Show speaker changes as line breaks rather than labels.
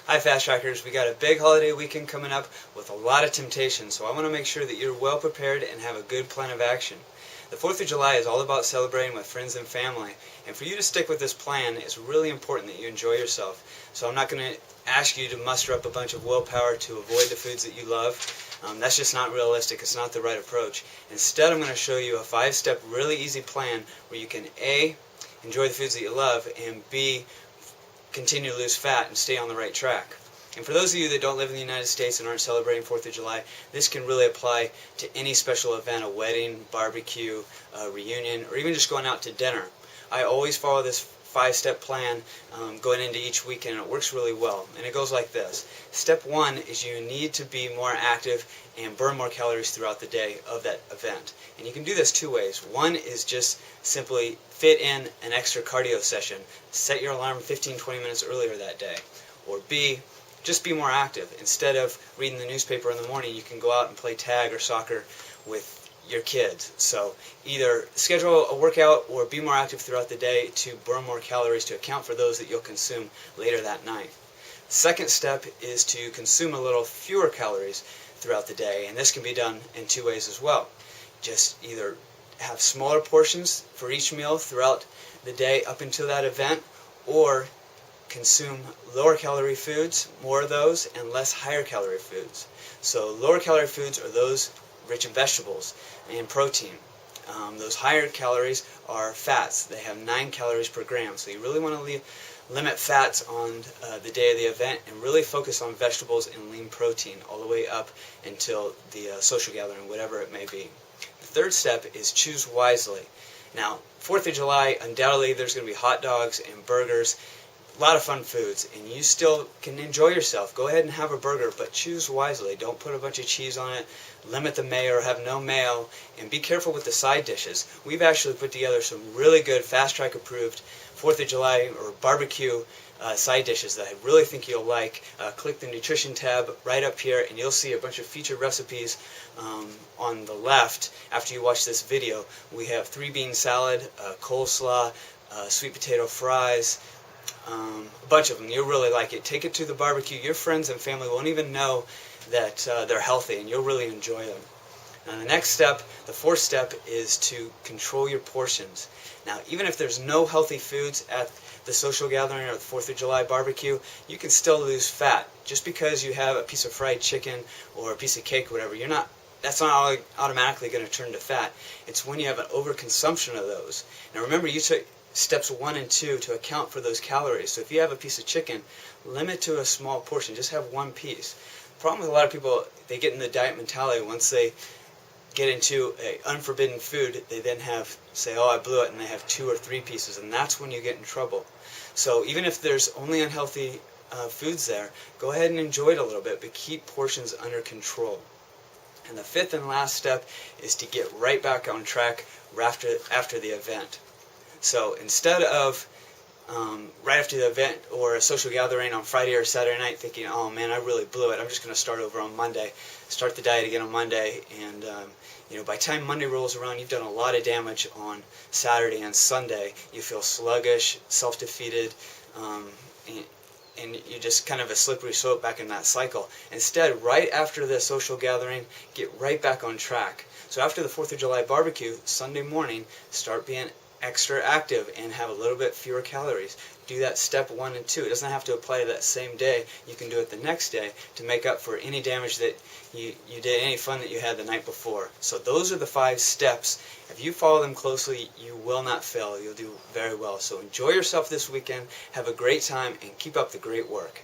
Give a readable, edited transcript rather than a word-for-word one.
Hi Fast Trackers, we got a big holiday weekend coming up with a lot of temptation, so I want to make sure that you're well prepared and have a good plan of action. The 4th of July is all about celebrating with friends and family, and for you to stick with this plan, it's really important that you enjoy yourself. So I'm not going to ask you to muster up a bunch of willpower to avoid the foods that you love. That's just not realistic. It's not the right approach. Instead, I'm going to show you a 5-step, really easy plan where you can A, enjoy the foods that you love, and B, continue to lose fat and stay on the right track. And for those of you that don't live in the United States and aren't celebrating 4th of July, this can really apply to any special event, a wedding, barbecue, a reunion, or even just going out to dinner. I always follow this 5-step plan going into each weekend, and it works really well. And it goes like this. Step 1 is you need to be more active and burn more calories throughout the day of that event. And you can do this 2 ways. One is just simply fit in an extra cardio session. Set your alarm 15-20 minutes earlier that day. Or B, just be more active. Instead of reading the newspaper in the morning, you can go out and play tag or soccer with your kids. So either schedule a workout or be more active throughout the day to burn more calories to account for those that you'll consume later that night. Second step is to consume a little fewer calories throughout the day, and this can be done in 2 ways as well. Just either have smaller portions for each meal throughout the day up until that event, or consume lower calorie foods, more of those, and less higher calorie foods. So lower calorie foods are those rich in vegetables and protein. Those higher calories are fats. They have 9 calories per gram. So you really want to limit fats on the day of the event and really focus on vegetables and lean protein all the way up until the social gathering, whatever it may be. The third step is choose wisely. Now, 4th of July, undoubtedly there's going to be hot dogs and burgers, a lot of fun foods, and you still can enjoy yourself. Go ahead and have a burger, but choose wisely. Don't put a bunch of cheese on it. Limit the mayo or have no mayo, and be careful with the side dishes. We've actually put together some really good Fast Track approved 4th of July or barbecue side dishes that I really think you'll like. Click the nutrition tab right up here and you'll see a bunch of featured recipes on the left. After you watch this video, we have 3-bean salad, coleslaw, sweet potato fries, a bunch of them. You'll really like it. Take it to the barbecue. Your friends and family won't even know that they're healthy, and you'll really enjoy them. Now the next step, the 4th step, is to control your portions. Now even if there's no healthy foods at the social gathering or the 4th of July barbecue, you can still lose fat. Just because you have a piece of fried chicken or a piece of cake or whatever, that's not automatically going to turn to fat. It's when you have an overconsumption of those. Now remember, you took steps 1 and 2 to account for those calories. So if you have a piece of chicken, limit to a small portion. Just have 1 piece. The problem with a lot of people, they get in the diet mentality. Once they get into a unforbidden food, they then say, oh, I blew it, and they have 2 or 3 pieces, and that's when you get in trouble. So even if there's only unhealthy foods there, go ahead and enjoy it a little bit, but keep portions under control. And the 5th and last step is to get right back on track after the event. So instead of right after the event or a social gathering on Friday or Saturday night thinking, oh man, I really blew it, I'm just going to start over on Monday, start the diet again on Monday, and by the time Monday rolls around, you've done a lot of damage on Saturday and Sunday. You feel sluggish, self-defeated, and you're just kind of a slippery slope back in that cycle. Instead, right after the social gathering, get right back on track. So after the 4th of July barbecue, Sunday morning, start being extra active and have a little bit fewer calories. Do that step 1 and 2. It doesn't have to apply to that same day. You can do it the next day to make up for any damage that you did, any fun that you had the night before. So those are the 5 steps. If you follow them closely, you will not fail. You'll do very well. So enjoy yourself this weekend. Have a great time and keep up the great work.